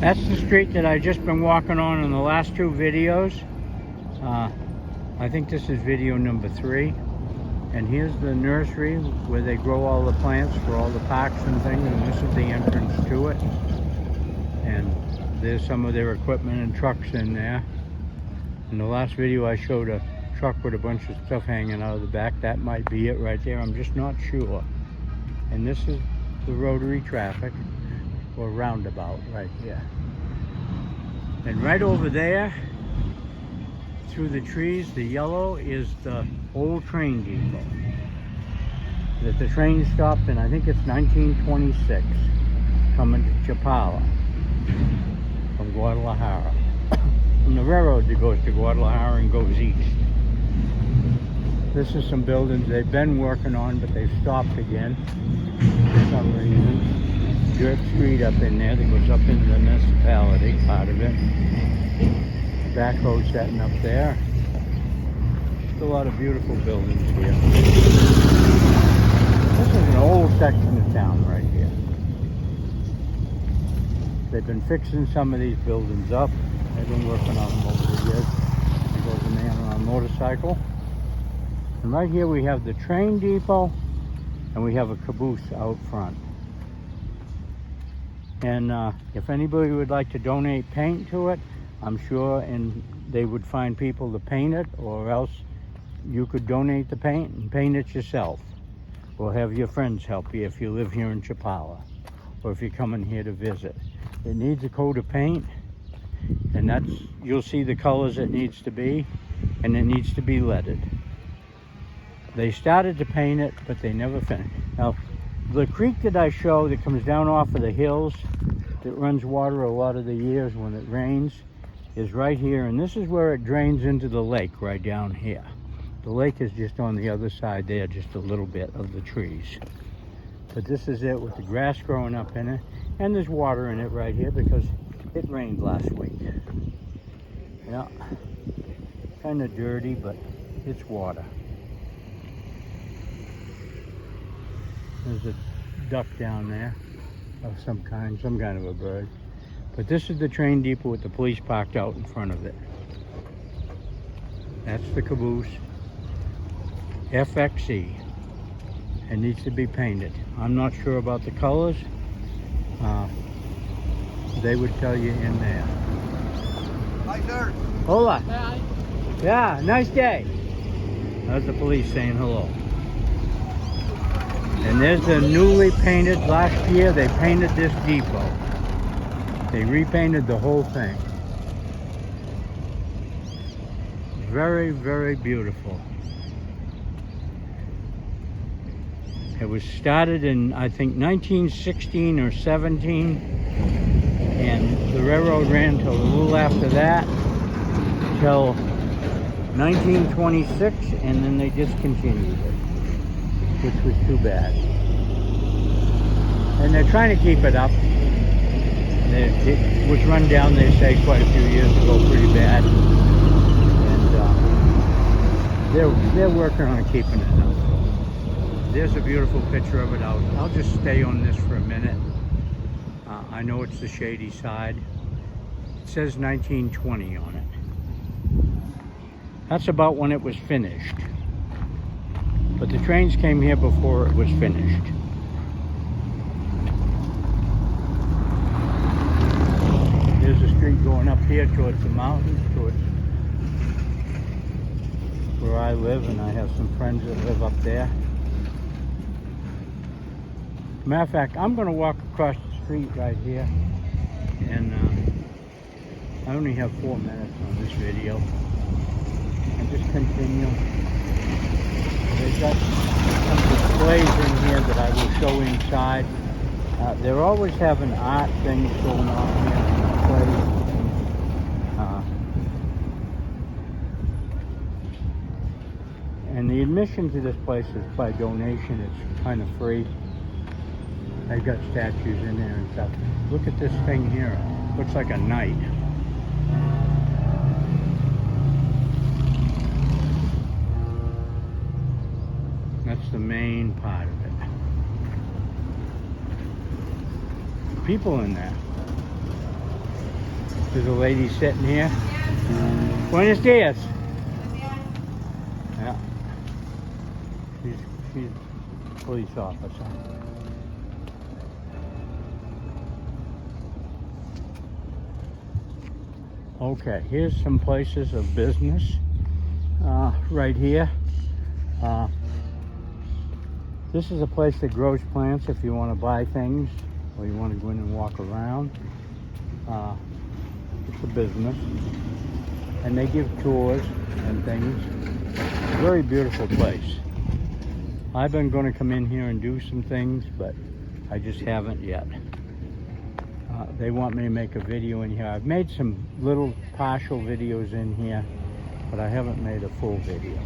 That's the street that I just been walking on in the last two videos. I think this is video number 3. And here's the nursery where they grow all the plants for all the parks and things, and this is the entrance to it. And there's some of their equipment and trucks in there. In the last video I showed a truck with a bunch of stuff hanging out of the back. That might be it right there, I'm just not sure. And this is the rotary traffic, or roundabout right here. And right over there, through the trees, the yellow, is the old train depot that the train stopped in. I think it's 1926, coming to Chapala from Guadalajara. From the railroad that goes to Guadalajara and goes east. This is some buildings they've been working on, but they've stopped again for some reason. Dirt street up in there that goes up into the municipality, part of it. Backhoe setting up there. Just a lot of beautiful buildings here. This is an old section of town right here. They've been fixing some of these buildings up. They've been working on them over the years. There goes a man on a motorcycle. And right here we have the train depot, and we have a caboose out front. And if anybody would like to donate paint to it, I'm sure and they would find people to paint it, or else you could donate the paint and paint it yourself. Or have your friends help you if you live here in Chapala, or if you're coming here to visit. It needs a coat of paint, and that's, you'll see the colors it needs to be, and it needs to be leaded. They started to paint it, but they never finished. Now, the creek that I show that comes down off of the hills, that runs water a lot of the years when it rains, is right here, and this is where it drains into the lake right down here. The lake is just on the other side there, just a little bit of the trees. But this is it with the grass growing up in it, and there's water in it right here because it rained last week. Yeah, kind of dirty, but it's water. There's a duck down there of some kind of a bird. But this is the train depot with the police parked out in front of it. That's the caboose. FXE. It needs to be painted. I'm not sure about the colors. They would tell you in there. Hi, sir. Hola. Hi. Yeah, nice day. That's the police saying hello. And there's the newly painted, last year they painted this depot. They repainted the whole thing. Very, very beautiful. It was started in, I think, 1916 or 17, and the railroad ran till a little after that, till 1926, and then they discontinued it, which was too bad. And they're trying to keep it up. It was run down, they say, quite a few years ago, pretty bad. And they're working on keeping it up. There's a beautiful picture of it out. I'll just stay on this for a minute. I know it's the shady side. It says 1920 on it. That's about when it was finished. But the trains came here before it was finished. There's a street going up here towards the mountains, towards where I live, and I have some friends that live up there. Matter of fact, I'm going to walk across the street right here, and I only have 4 minutes on this video. And just continue. They've got some displays in here that I will show inside. They're always having art things going on here in the place. And the admission to this place is by donation. It's kind of free. They've got statues in there and stuff. Look at this thing here. Looks like a knight. That's the main part of it. People in there. There's a lady sitting here. Buenos dias. Yeah. She's a police officer. Okay, here's some places of business right here. This is a place that grows plants if you want to buy things or you want to go in and walk around. It's a business, and they give tours and things. Very beautiful place. I've been going to come in here and do some things, but I just haven't yet. They want me to make a video in here. I've made some little partial videos in here, but I haven't made a full video.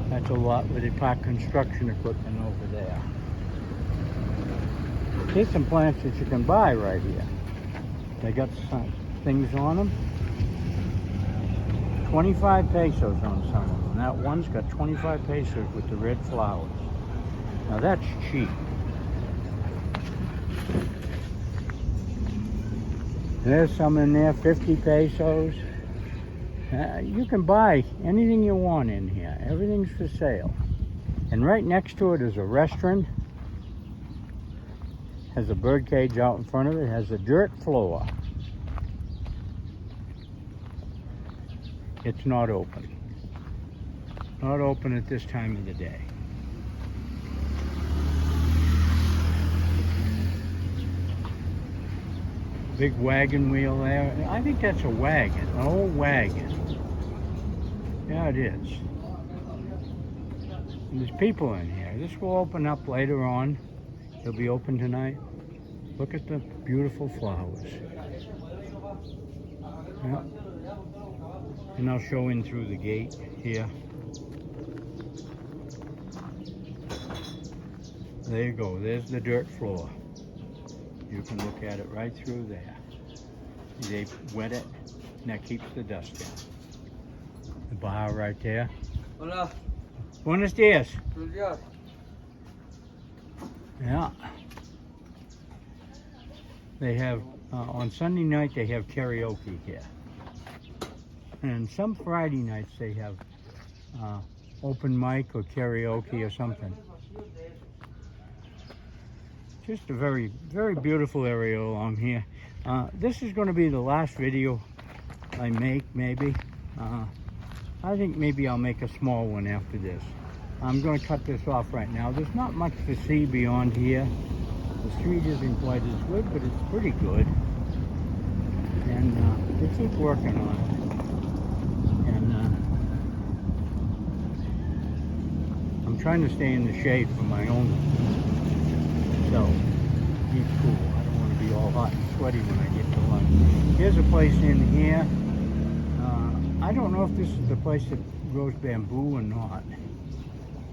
That's a lot where they park construction equipment over there. Here's some plants that you can buy right here. They got some things on them. 25 pesos on some of them. That one's got 25 pesos with the red flowers. Now that's cheap. There's some in there, 50 pesos. You can buy anything you want in here. Everything's for sale. And right next to it is a restaurant. Has a bird cage out in front of it. Has a dirt floor. It's not open. Not open at this time of the day. Big wagon wheel there. I think that's a wagon, an old wagon. Yeah, it is. And there's people in here. This will open up later on. It'll be open tonight. Look at the beautiful flowers. Yeah. And I'll show in through the gate here. There you go. There's the dirt floor. You can look at it right through there. They wet it, and that keeps the dust down. The bar right there. Hola. Buenos dias. Buenos dias. Yeah. They have, on Sunday night, they have karaoke here. And some Friday nights they have open mic or karaoke or something. Just a very, very beautiful area along here. This is going to be the last video I make, maybe. I think maybe I'll make a small one after this. I'm going to cut this off right now. There's not much to see beyond here. The street isn't quite as good, but it's pretty good. And they keep working on it. And I'm trying to stay in the shade for my own self. Be cool. I don't want to be all hot and sweaty when I get to lunch. Here's a place in here. I don't know if this is the place that grows bamboo or not.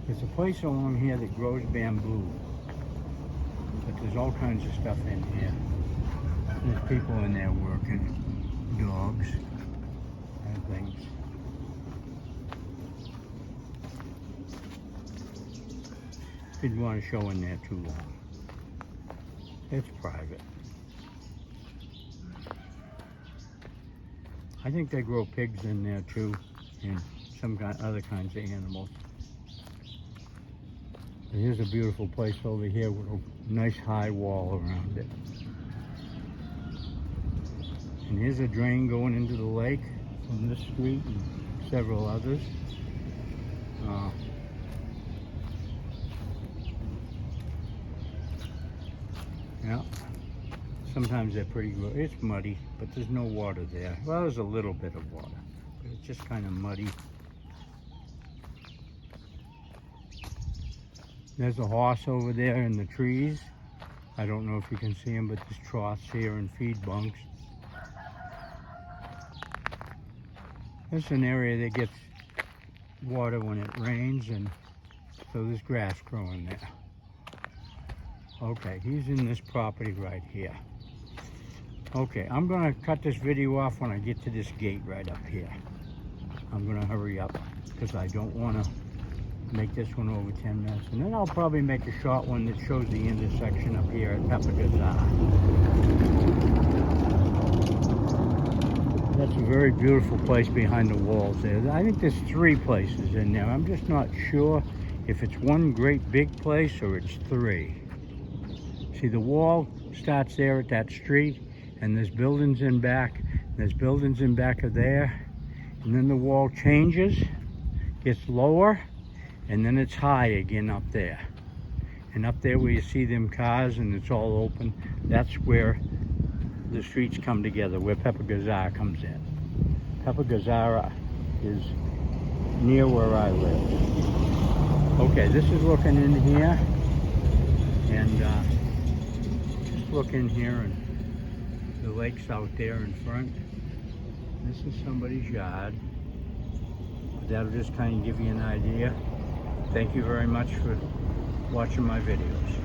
There's a place along here that grows bamboo. But there's all kinds of stuff in here. There's people in there working. Dogs and things. Didn't want to show in there too long. It's private. I think they grow pigs in there too, and some other kinds of animals. And here's a beautiful place over here with a nice high wall around it. And here's a drain going into the lake from this street and several others. Yeah, sometimes they're pretty good. It's muddy, but there's no water there. Well, there's a little bit of water, but it's just kind of muddy. There's a horse over there in the trees. I don't know if you can see him, but there's troughs here and feed bunks. This is an area that gets water when it rains, and so there's grass growing there. Okay, he's in this property right here. Okay, I'm gonna cut this video off when I get to this gate right up here. I'm gonna hurry up because I don't wanna Make this one over 10 minutes. And then I'll probably make a short one that shows the intersection up here at Pepagazar. That's a very beautiful place behind the walls there. I think there's 3 places in there. I'm just not sure if it's one great big place or it's 3. See, the wall starts there at that street, and there's buildings in back. There's buildings in back of there. And then the wall changes, gets lower, and then it's high again up there. And up there where you see them cars and it's all open, that's where the streets come together, where Pepagazar comes in. Pepagazar is near where I live. Okay, this is looking in here, and just look in here, and the lake's out there in front. This is somebody's yard. But that'll just kind of give you an idea. Thank you very much for watching my videos.